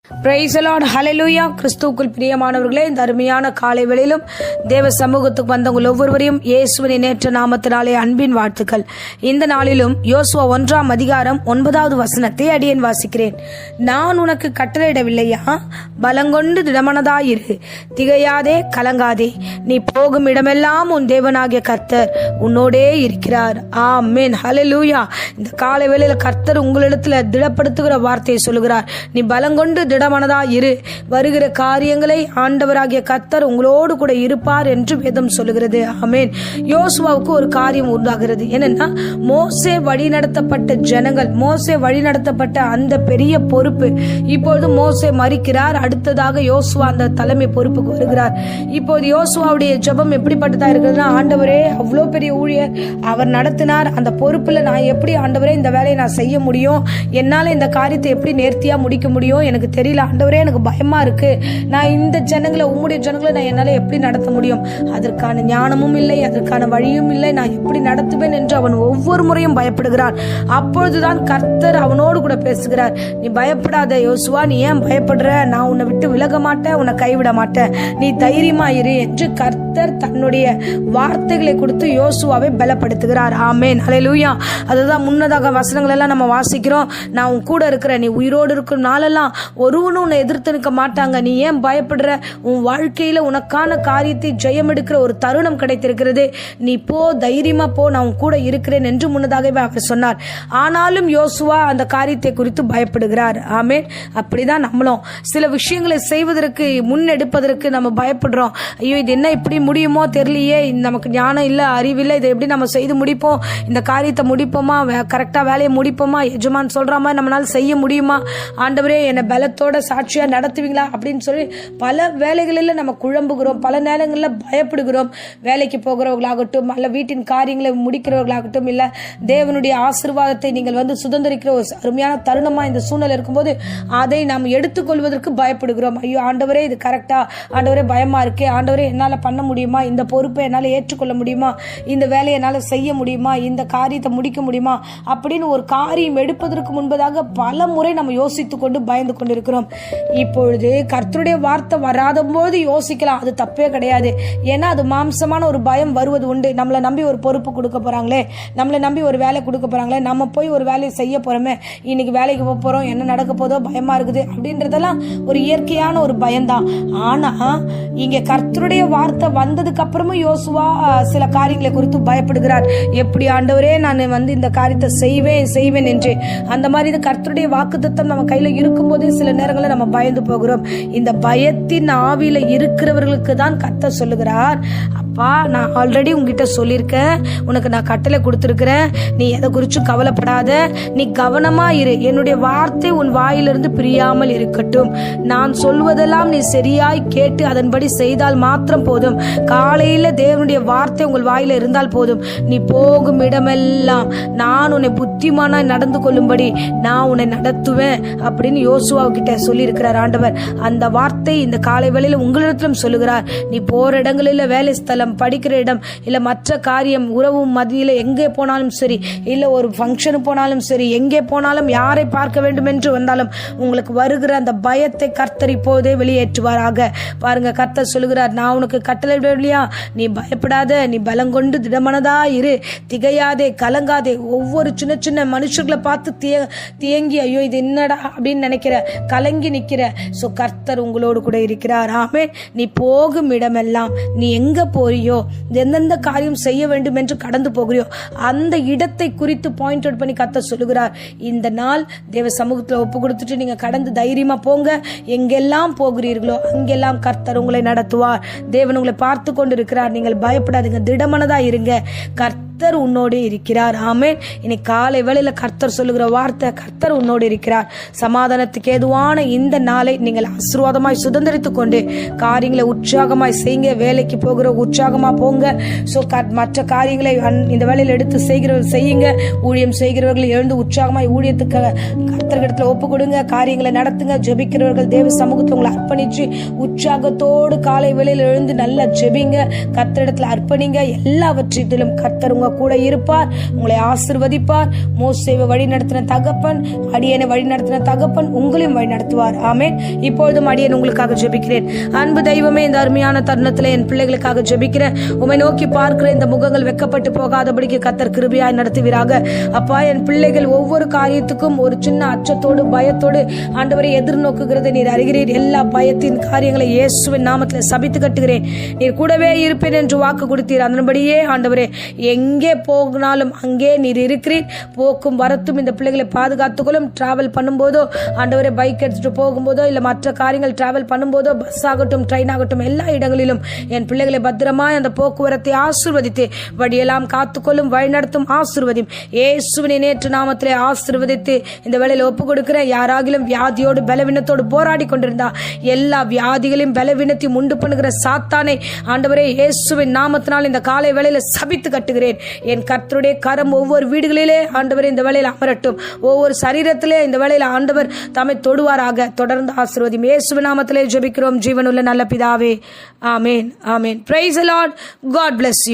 Price the Lord, ஹல்லேலூயா. கிறிஸ்துவுக்குள் பிரியமானவர்களே, இந்த அருமையான காலை வேளையிலும் தேவ சமூகத்துக்கு வந்தவங்கள் ஒவ்வொருவரையும் இயேசுவின் நேற்ற நாமத்தினாலே அன்பின் வாழ்த்துக்கள். இந்த நாளிலும் யோசுவா 1 அதிகாரம் 9வது வசனத்தை அடியேன் வாசிக்கிறேன். நான் உனக்கு கட்டளையிடவில்லையா? பலங்கொண்டு திடமனதாயிரு, திகையாதே, கலங்காதே. நீ போகும் இடமெல்லாம் உன் தேவனாகிய கர்த்தர் உன்னோடே இருக்கிறார். ஆமென், ஹல்லேலூயா. இந்த காலை வேளையில கர்த்தர் உங்களிடத்துல திடப்படுத்துகிற வார்த்தையை சொல்லுகிறார். நீ பலங்கொண்டு திடமனதா இரு, வருகிற காரியங்களை ஆண்டவராகிய கர்த்தர் உங்களோடு கூட இருப்பார் என்று வேதம் சொல்லுகிறது. ஆமென். யோசுவாவுக்கு ஒரு காரியம் உண்டாகிறது. என்னன்னா, மோசே வழிநடத்தப்பட்ட ஜனங்கள், மோசே வழிநடத்தப்பட்ட அந்த பெரிய பொறுப்பு இப்பொழுது மோசே மரிக்கிறார். அடுத்ததாக யோசுவா அந்த தலைமை பொறுப்புக்கு வருகிறார். இப்போது யோசுவாவுடைய ஜெபம் எப்படிப்பட்டதா இருக்குதுன்னா, ஆண்டவரே, அவ்வளோ பெரிய ஊழியர் அவர் நடத்தினார், அந்த பொறுப்புல நான் எப்படி ஆண்டவரே இந்த வேலையை நான் செய்ய முடியும்? என்னால இந்த காரியத்தை எப்படி நேர்த்தியா முடிக்க முடியும்? எனக்கு தெரியல ஆண்டவரே, எனக்கு பயமா இருக்கு. நான் இந்த ஜனங்களை, உம்முடைய ஜனங்களை நான் என்னால எப்படி நடத்த முடியும்? அதற்கான ஞானமும் இல்லை, அதற்கான வழியும் இல்லை. நான் எப்படி நடத்துவேன் என்று அவன் ஒவ்வொரு முறையும் பயப்படுகிறான். அப்பொழுதுதான் கர்த்தர் அவனோடு கூட பேசுகிறார். நீ பயப்படாத யோசுவா, நீ ஏன் பயப்படுற? நான் உன்னை விட்டு விலக மாட்டேன், உன்னை கைவிட மாட்டேன், நீ தைரியமாயிரு என்று கர்த்தர் தன்னுடைய வார்த்தைகளை கொடுத்து யோசுவாவை பலப்படுத்துகிறார். ஆமென், ஹல்லேலூயா. அதுதான் முன்னதாக வசனங்கள் எல்லாம் நம்ம வாசிக்கிறோம். நான் உன் கூட இருக்கிறேன், நீ உயிரோடு இருக்கும் நாளெல்லாம் ஒருவனும் உன்னை எதிர்த்து நிற்க மாட்டாங்க, நீ ஏன் பயப்படுற? உன் வாழ்க்கையில உனக்கான காரியத்தை ஜெயம் எடுக்கிற ஒரு தருணம் கிடைத்திருக்கிறது, நீ போ, தைரியமா போ, நான் உன் கூட இருக்கிறேன் என்று முன்னதாகவே அவர் சொன்னார். ஆனாலும் யோசுவா அந்த காரியத்தை குறித்து பயப்படுகிறார். ஆமென். அப்படிதான் நம்மளும் சில விஷயங்களை செய்வதற்கு, முன்னெடுப்பதற்கு நம்ம பயப்படுறோம். ஐயோ, இது என்ன இப்படி முடியுமோ தெரியலையே, நமக்கு ஞானம் இல்லை, அறிவில்லை, இதை எப்படி நம்ம செய்து முடிப்போம்? இந்த காரியத்தை முடிப்போமா? கரெக்டா வேலையை முடிப்போமா? எஜமான் சொல்ற மாதிரி நம்மளால செய்ய முடியுமா? ஆண்டவரே, என்னை பலத்தோட சாட்சியா நடத்துவீங்களா அப்படின்னு சொல்லி பல வேலைகளில் நம்ம குழம்புகிறோம். பல நேரங்களில் பயப்படுகிறோம். வேலைக்கு போகிறவர்களாகட்டும், அல்ல வீட்டின் காரியங்களை முடிக்கிறவர்களாகட்டும், இல்ல தேவனுடைய ஆசீர்வாதத்தை நீங்கள் சுதந்திரிக்கிற ஒரு அருமையான தருணமா இந்த சூழ்நிலை இருக்கும்போது அதை நாம் எடுத்துக்கொள்வதற்கு பயப்படுகிறோம். ஐயோ ஆண்டவரே, இது கரெக்டா? ஆண்டவரே, பயமா இருக்கே. ஆண்டவரே, என்னால பண்ண முடியுமா? இந்த பொறுப்பை என்னால ஏற்றுக்கொள்ள முடியுமா? இந்த வேலையை என்னால செய்ய முடியுமா? இந்த காரியத்தை முடிக்க முடியுமா? அப்படின்னு ஒரு காரியம் எடுப்பதற்கு முன்பதாக பல முறை நம்ம யோசித்துக் கொண்டு பயந்து கொண்டிருக்கிறோம். இப்பொழுது கர்த்தருடைய வார்த்தை வராத போது யோசிக்கலாம், அது தப்பே கிடையாது. ஏன்னா அது மாம்சமான ஒரு பயம் வருவது உண்டு. நம்மளை நம்பி ஒரு பொறுப்பு கொடுக்க போறாங்களே, நம்மளை நம்பி ஒரு வேலை கொடுக்க போறாங்களே, நம்ம போய் ஒரு வேலையை செய்ய போறோமே, இன்னைக்கு வேலைக்கு போக போறோம், என்ன நடக்க போதோ, பயமா இருக்குது அப்படின்றதெல்லாம் ஒரு இயற்கையான ஒரு பயம்தான். ஆனா இங்க கர்த்தருடைய வார்த்தை வந்ததுக்கு அப்புறமும் யோசுவா சில காரியங்களை குறித்து பயப்படுகிறார். எப்படி ஆண்டவரே, நான் இந்த காரியத்தை செய்வேன் என்று. அந்த மாதிரி கர்த்தருடைய வாக்குத்தத்தம் நம்ம கையில இருக்கும்போதே சில நேரங்களில் நம்ம பயந்து போகிறோம். இந்த பயத்தின் ஆவியில இருக்கிறவர்களுக்கு தான் கர்த்தர் சொல்லுகிறார், அப்பா, நான் ஆல்ரெடி உங்ககிட்ட சொல்லியிருக்கேன், உனக்கு நான் கட்டளை கொடுத்திருக்கிறேன், நீ எதை குறிச்சும் கவலைப்படாத, நீ கவனமா இரு, என்னுடைய வார்த்தை உன் வாயிலிருந்து பிரியாமல் இருக்கட்டும், நான் சொல்வதெல்லாம் நீ சரியாய் கேட்டு அதன்படி செய்தால் மாத்திரம் போதும். காலையில தேவனுடைய வார்த்தை உங்கள் வாயில இருந்தால் போதும். நீ போகும் இடமெல்லாம் நான் உன்னை புத்திமானாய் நடந்து கொள்ளும்படி நான் உன்னை நடத்துவேன் அப்படின்னு யோசுவா கிட்ட சொல்லி இருக்கிறார் ஆண்டவர். அந்த வார்த்தை இந்த காலை வேளையில உங்களிடத்திலும் சொல்லுகிறார். நீ போற இடங்களில், வேலை ஸ்தலம், படிக்கிற இடம், இல்ல மற்ற காரியம், உறவு மத்தியில எங்கே போனாலும் சரி, இல்ல ஒரு ஃபங்க்ஷனு போனாலும் சரி, எங்கே போனாலும், யாரை பார்க்க வேண்டும் என்று வந்தாலும் உங்களுக்கு வருகிற அந்த பயத்தை கர்த்தர் இப்போதே வெளியேற்றுவாராக. பாருங்க, கர்த்தர் சொல்லுகிறார், நான் உனக்கு கட்டளையிடவில்லையா? நீ பயப்படாத, நீ பலங்கொண்டு திடமனதா இரு, திகையாதே, கலங்காதே. ஒவ்வொரு சின்ன சின்ன மனுஷர்களை பார்த்து தியங்கி ஐயோ இது என்னடா அப்படின்னு நினைக்கிற, கலங்கி நிக்கிற, சோ கர்த்தர் உங்களோடு கூட இருக்கிறார். ஆமென். நீ போகும் இடமெல்லாம், நீ எங்க போறியோ, எந்தெந்த காரியம் செய்ய வேண்டும் என்று கடந்து போகிறியோ அந்த இடத்தை குறித்து பாயிண்ட் அவுட் பண்ணி கர்த்தர் சொல்லுகிறார். இந்த நாள் தேவ சமூகத்துல ஒப்பு கொடுத்துட்டு நீங்க கடந்து தைரியமா போங்க. எங்கெல்லாம் போகிறீர்களோ அங்கெல்லாம் கர்த்தர் உங்களை நடத்துவார். தேவன் உங்களை பார்த்து கொண்டு இருக்கிறார். நீங்கள் பயப்படாதீங்க, திடமனதா இருங்க, கர்த்தர் உன்னோடு இருக்கிறார். ஆமென். இன்னைக்கு காலை வேளையில கர்த்தர் சொல்லுகிற வார்த்தை, கர்த்தர் உன்னோடு இருக்கிறார். சமாதானத்துக்கு ஏதுவான இந்த நாளை நீங்கள் ஆசீர்வாதமாய் சுதந்திரித்துக் கொண்டு காரியங்களை உற்சாகமாய் செய்யுங்க. வேலைக்கு போகிற உற்சாகமா போங்க. சோ மற்ற காரியங்களை இந்த வேளையில எடுத்து செய்யுங்க. ஊழியம் செய்கிறவர்கள் எழுந்து உற்சாகமாய் ஊழியத்துக்கு கர்த்தர்கிட்ட ஒப்பு கொடுங்க. காரியங்களை நடத்துங்க. ஜெபிக்கிறவர்கள் தேவ சமூகத்தை உங்களை அர்ப்பணிச்சு உற்சாகத்தோடு காலை வேளையில எழுந்து நல்லா ஜெபிங்க. கர்த்தரிடத்துல அர்ப்பணிங்க. எல்லாவற்றிலும் கர்த்தர் உங்க உங்க கூட இருப்பார், உங்களை ஆசீர்வதிப்பார். மோசேவை வழி நடத்தின தகப்பன், அடியனை வழி நடத்தின தகப்பன் உங்களையும் வழி நடத்துவார். ஆமென். இப்பொழுதும் அடியேன் உங்களுக்காக ஜெபிக்கிறேன். அன்பு தெய்வமே, இந்த அருமையான தருணத்தில் என் பிள்ளைகளுக்காக ஜெபிக்கிறேன். உம்மை நோக்கி பார்க்கிற இந்த முகங்கள் வெக்கப்பட்டு போகாதபடிக்கு கர்த்தர் கிருபையாய் நடத்துவீராக. அப்பா, என் பிள்ளைகள் ஒவ்வொரு காரியத்துக்கும் ஒரு சின்ன அச்சத்தோடு பயத்தோடு ஆண்டவரை எதிர்நோக்குகிறது நீர் அறிகிறீர். எல்லா பயத்தின் காரியங்களை இயேசுவின் நாமத்தில் சபித்து கட்டுகிறேன். நீர் கூடவே இருப்பேன் என்று வாக்கு கொடுத்தீர். அதன்படியே ஆண்டவரே, எங்கே போனாலும் அங்கே நீர் இருக்கிறீர். போக்கும் வரத்தும் இந்த பிள்ளைகளை பாதுகாத்துக்கொள்ளும். டிராவல் பண்ணும்போதோ ஆண்டவரே, பைக் எடுத்துட்டு போகும்போதோ இல்ல மற்ற காரியங்கள் டிராவல் பண்ணும்போதோ, பஸ் ஆகட்டும் ட்ரெயின் ஆகட்டும், எல்லா இடங்களிலும் என் பிள்ளைகளை பத்திரமாய் அந்த போக்குவரத்தை ஆசீர்வதித்து வழியெல்லாம் காத்துக்கொள்ளும், வழிநடத்தும், ஆசீர்வதியும். இயேசுவின் நேற்று நாமத்திலே ஆசீர்வதித்து இந்த வேளையில் ஒப்பு கொடுக்கிறேன். யாராகிலும் வியாதியோடு பலவீனத்தோடு போராடி கொண்டிருந்தா எல்லா வியாதிகளையும் பலவீனத்தையும் உண்டு பண்ணுகிற சாத்தானை ஆண்டவரே இயேசுவின் நாமத்தினால் இந்த காலை வேளையில சபித்து கட்டுகிறேன். என் கர்த்தருடைய கரம் ஒவ்வொரு வீடுகளிலே ஆண்டவரே இந்த வேளையில் அமரட்டும். ஒவ்வொரு சரீரத்திலே இந்த வேளையில் ஆண்டவர் தம்மை தொடுவாராக. தொடர்ந்து ஆசீர்வதியும். இயேசுவின் நாமத்திலே ஜெபிக்கிறோம் ஜீவனுள்ள நல்ல பிதாவே. ஆமென், ஆமென். Praise the lord. God bless you.